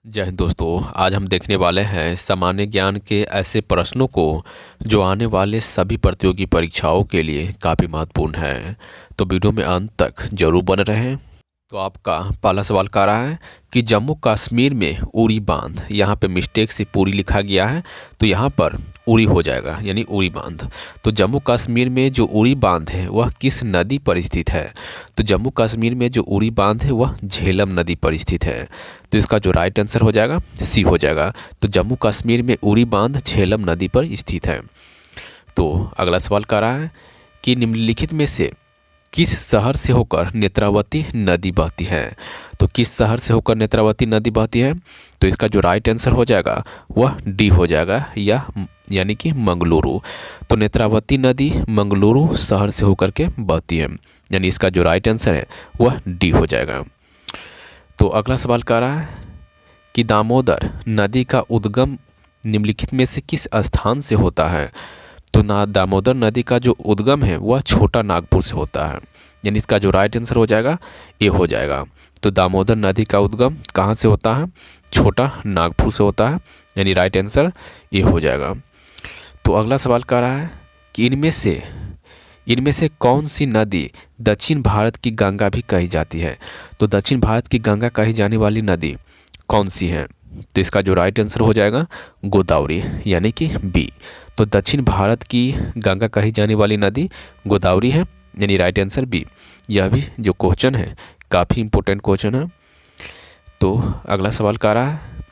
जय हिंद दोस्तों। आज हम देखने वाले हैं सामान्य ज्ञान के ऐसे प्रश्नों को जो आने वाले सभी प्रतियोगी परीक्षाओं के लिए काफ़ी महत्वपूर्ण है। तो वीडियो में अंत तक जरूर बने रहें। तो आपका पहला सवाल कह रहा है कि जम्मू कश्मीर में उरी बांध, यहाँ पे मिस्टेक से पूरी लिखा गया है तो यहाँ पर उरी हो जाएगा, यानी उरी बांध। तो जम्मू कश्मीर में जो उरी बांध है वह किस नदी पर स्थित है? तो जम्मू कश्मीर में जो उरी बांध है वह झेलम नदी पर स्थित है। तो इसका जो राइट आंसर हो जाएगा सी हो जाएगा। तो जम्मू कश्मीर में उरी बांध झेलम नदी पर स्थित है। तो अगला सवाल कह रहा है कि निम्नलिखित में से किस शहर से होकर नेत्रावती नदी बहती है? तो किस शहर से होकर नेत्रावती नदी बहती है? तो इसका जो राइट आंसर हो जाएगा वह डी हो जाएगा, यानी कि मंगलुरु। तो नेत्रावती नदी मंगलुरु शहर से होकर के बहती है, यानी इसका जो राइट आंसर है वह डी हो जाएगा। तो अगला सवाल कह रहा है कि दामोदर नदी का उद्गम निम्नलिखित में से किस स्थान से होता है? तो दामोदर नदी का जो उद्गम है वह छोटा नागपुर से होता है, यानी इसका जो राइट आंसर हो जाएगा ए हो जाएगा। तो दामोदर नदी का उद्गम कहाँ से होता है? छोटा नागपुर से होता है, यानी राइट आंसर ए हो जाएगा। तो अगला सवाल कह रहा है कि इनमें से कौन सी नदी दक्षिण भारत की गंगा भी कही जाती है? तो दक्षिण भारत की गंगा कही जाने वाली नदी कौन सी है? तो इसका जो राइट आंसर हो जाएगा गोदावरी, यानी कि बी। तो दक्षिण भारत की गंगा कही जाने वाली नदी गोदावरी है, यानी राइट आंसर बी। यह भी जो क्वेश्चन है काफ़ी इंपॉर्टेंट क्वेश्चन है। तो अगला सवाल कह रहा है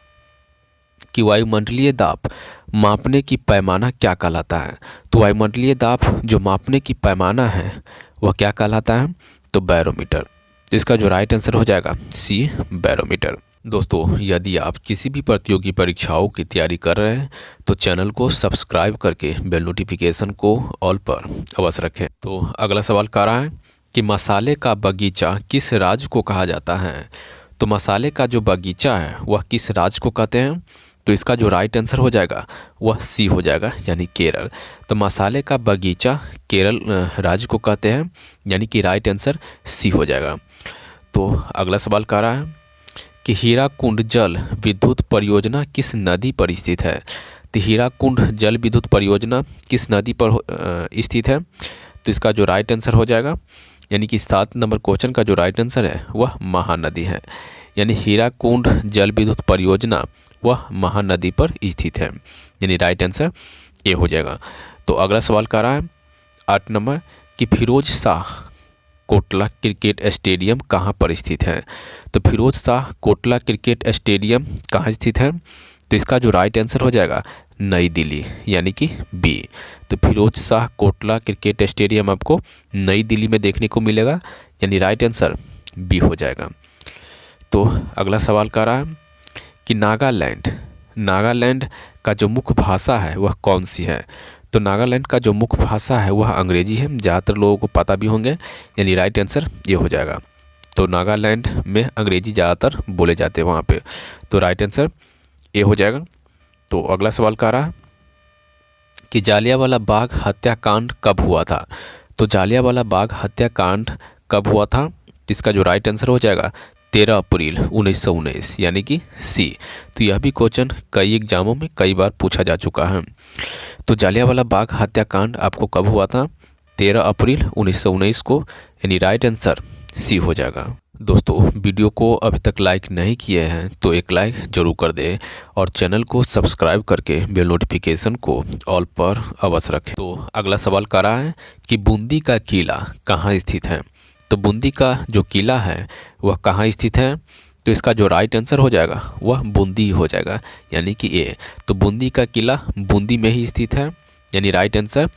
कि वायुमंडलीय दाब मापने की पैमाना क्या कहलाता है? तो वायुमंडलीय दाब जो मापने की पैमाना है वह क्या कहलाता है? तो बैरोमीटर। इसका जो राइट आंसर हो जाएगा सी, बैरोमीटर। दोस्तों, यदि आप किसी भी प्रतियोगी परीक्षाओं की तैयारी कर रहे हैं तो चैनल को सब्सक्राइब करके बेल नोटिफिकेशन को ऑल पर अवश्य रखें। तो अगला सवाल कह रहा है कि मसाले का बगीचा किस राज्य को कहा जाता है? तो मसाले का जो बगीचा है वह किस राज्य को कहते हैं? तो इसका जो राइट आंसर हो जाएगा वह सी हो जाएगा, यानी केरल। तो मसाले का बगीचा केरल राज्य को कहते हैं, यानी कि राइट आंसर सी हो जाएगा। तो अगला सवाल कह रहा है कि हीराकुंड जल विद्युत परियोजना किस नदी पर स्थित है? तो हीराकुंड जल विद्युत परियोजना किस नदी पर स्थित है? तो इसका जो राइट आंसर हो जाएगा, यानी कि 7 नंबर क्वेश्चन का जो राइट आंसर है वह महानदी है, यानी हीराकुंड जल विद्युत परियोजना वह महानदी पर स्थित है, यानी राइट आंसर ए हो जाएगा। तो अगला सवाल कह रहा है 8 नंबर कि फिरोज शाह कोटला क्रिकेट स्टेडियम कहाँ पर स्थित है? तो फिरोज शाह कोटला क्रिकेट स्टेडियम कहाँ स्थित है? तो इसका जो राइट आंसर हो जाएगा नई दिल्ली, यानी कि बी। तो फिरोज शाह कोटला क्रिकेट स्टेडियम आपको नई दिल्ली में देखने को मिलेगा, यानी राइट आंसर बी हो जाएगा। तो अगला सवाल कह रहा है कि नागालैंड का जो मुख्य भाषा है वह कौन सी है? तो नागालैंड का जो मुख्य भाषा है वह अंग्रेजी है, ज़्यादातर लोगों को पता भी होंगे, यानी राइट आंसर ये हो जाएगा। तो नागालैंड में अंग्रेजी ज़्यादातर बोले जाते हैं वहाँ पे, तो राइट आंसर ए हो जाएगा। तो अगला सवाल कह रहा है कि जालियांवाला बाग हत्याकांड कब हुआ था? तो जालियांवाला बाग हत्याकांड कब हुआ था? इसका जो राइट आंसर हो जाएगा 13 अप्रैल 1919, यानी कि सी। तो यह भी क्वेश्चन कई एग्जामों में कई बार पूछा जा चुका है। तो जालियांवाला बाग हत्याकांड आपको कब हुआ था? 13 अप्रैल 1919 को, यानी राइट आंसर सी हो जाएगा। दोस्तों, वीडियो को अभी तक लाइक नहीं किए हैं तो एक लाइक जरूर कर दें और चैनल को सब्सक्राइब करके बेल नोटिफिकेशन को ऑल पर अवश्य रखें। तो अगला सवाल कर रहा है कि बूंदी का किला कहाँ स्थित है? तो बूंदी का जो किला है वह कहाँ स्थित है? तो इसका जो राइट आंसर हो जाएगा वह बूंदी हो जाएगा, यानी कि ए। तो बूंदी का किला बूंदी में ही स्थित है, यानी राइट आंसर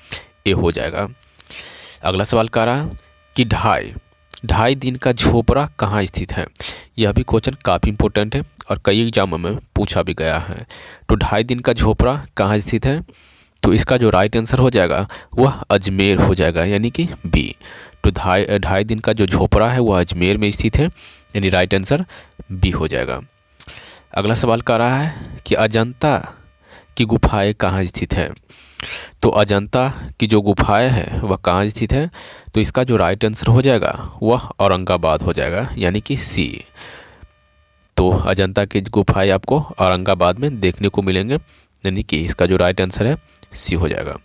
ए हो जाएगा। अगला सवाल कह रहा है कि ढाई दिन का झोपड़ा कहाँ स्थित है? यह भी क्वेश्चन काफ़ी इंपॉर्टेंट है और कई एग्जामों में पूछा भी गया है। तो 2.5 दिन का झोपड़ा कहाँ स्थित है? तो इसका जो राइट आंसर हो जाएगा वह अजमेर हो जाएगा, यानी कि बी। तो ढाई दिन का जो झोपड़ा है वह अजमेर में स्थित है, यानी राइट आंसर बी हो जाएगा। अगला सवाल कर रहा है कि अजंता की गुफाएं कहाँ स्थित है? तो अजंता की जो गुफाएं है वह कहाँ स्थित है? तो इसका जो राइट आंसर हो जाएगा वह औरंगाबाद हो जाएगा, यानी कि सी। तो अजंता की गुफाएं आपको औरंगाबाद में देखने को मिलेंगे, यानी कि इसका जो राइट आंसर है सी हो जाएगा।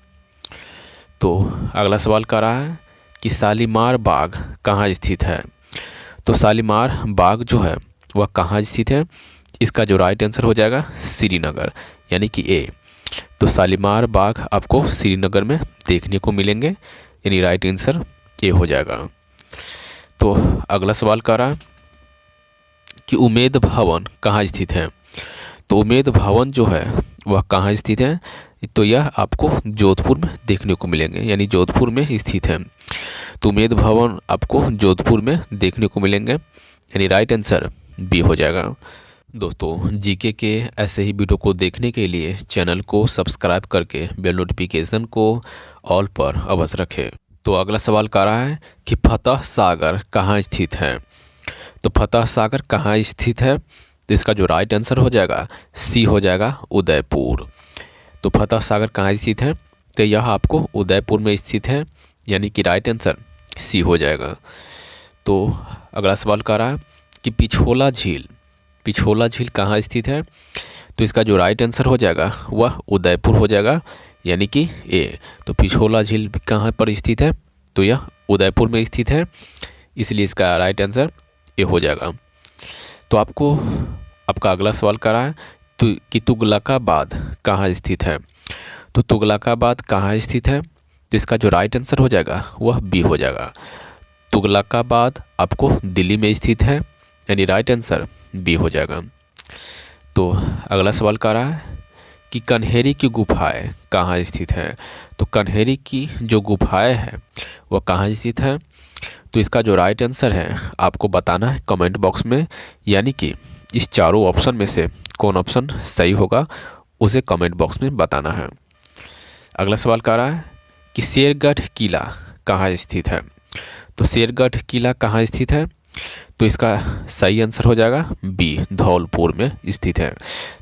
तो अगला सवाल कर रहा है कि शालीमार बाग कहाँ स्थित है। तो शालीमार बाग जो है वह कहाँ स्थित है, इसका जो राइट आंसर हो जाएगा श्रीनगर, यानी कि ए। तो शालीमार बाग आपको श्रीनगर में देखने को मिलेंगे, यानी राइट आंसर ए हो जाएगा। तो अगला सवाल कर रहा है कि उमेद भवन कहाँ स्थित है। तो उमेद भवन जो है वह कहाँ स्थित है, तो यह आपको जोधपुर में देखने को मिलेंगे, यानी जोधपुर में स्थित है। तो उमेद भवन आपको जोधपुर में देखने को मिलेंगे, यानी राइट आंसर बी हो जाएगा। दोस्तों जीके के ऐसे ही वीडियो को देखने के लिए चैनल को सब्सक्राइब करके बेल नोटिफिकेशन को ऑल पर अवश्य रखें। तो अगला सवाल कर रहा है कि फतह सागर कहाँ स्थित है। तो फतह सागर कहाँ स्थित है, तो इसका जो राइट आंसर हो जाएगा सी हो जाएगा उदयपुर। तो फतह सागर कहाँ स्थित है, तो यह आपको उदयपुर में स्थित है, यानी कि राइट आंसर सी हो जाएगा। तो अगला सवाल कर रहा है कि पिछोला झील कहाँ स्थित है, तो इसका जो राइट आंसर हो जाएगा वह उदयपुर हो जाएगा, यानी कि ए। तो पिछोला झील कहाँ पर स्थित है, तो यह उदयपुर में स्थित है, इसलिए इसका राइट आंसर ए हो जाएगा। तो आपका अगला सवाल कर रहा है कि तुगलकाबाद कहाँ स्थित है। तो तुगलकाबाद कहाँ स्थित है, तो इसका जो राइट आंसर हो जाएगा वह बी हो जाएगा। तुगलकाबाद आपको दिल्ली में स्थित है, यानी राइट आंसर बी हो जाएगा। तो अगला सवाल कर रहा है कि कन्हेरी की गुफाएं कहाँ स्थित है। तो कन्हेरी की जो गुफाएं हैं वह कहाँ स्थित है, तो इसका जो राइट आंसर है आपको बताना है कमेंट बॉक्स में, यानी कि इस चारों ऑप्शन में से कौन ऑप्शन सही होगा उसे कमेंट बॉक्स में बताना है। अगला सवाल कर रहा है कि शेरगढ़ किला कहाँ स्थित है। तो शेरगढ़ किला कहाँ स्थित है, तो इसका सही आंसर हो जाएगा बी, धौलपुर में स्थित है।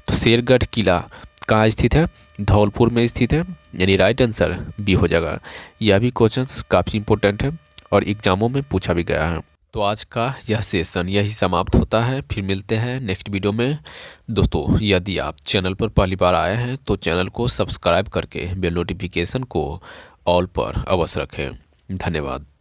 तो शेरगढ़ किला कहाँ स्थित है, धौलपुर में स्थित है, यानी राइट आंसर बी हो जाएगा। यह भी क्वेश्चन काफ़ी इंपॉर्टेंट है और एग्जामों में पूछा भी गया है। तो आज का यह सेशन यही समाप्त होता है, फिर मिलते हैं नेक्स्ट वीडियो में। दोस्तों यदि आप चैनल पर पहली बार आए हैं तो चैनल को सब्सक्राइब करके बेल नोटिफिकेशन को ऑल पर अवश्य रखें। धन्यवाद।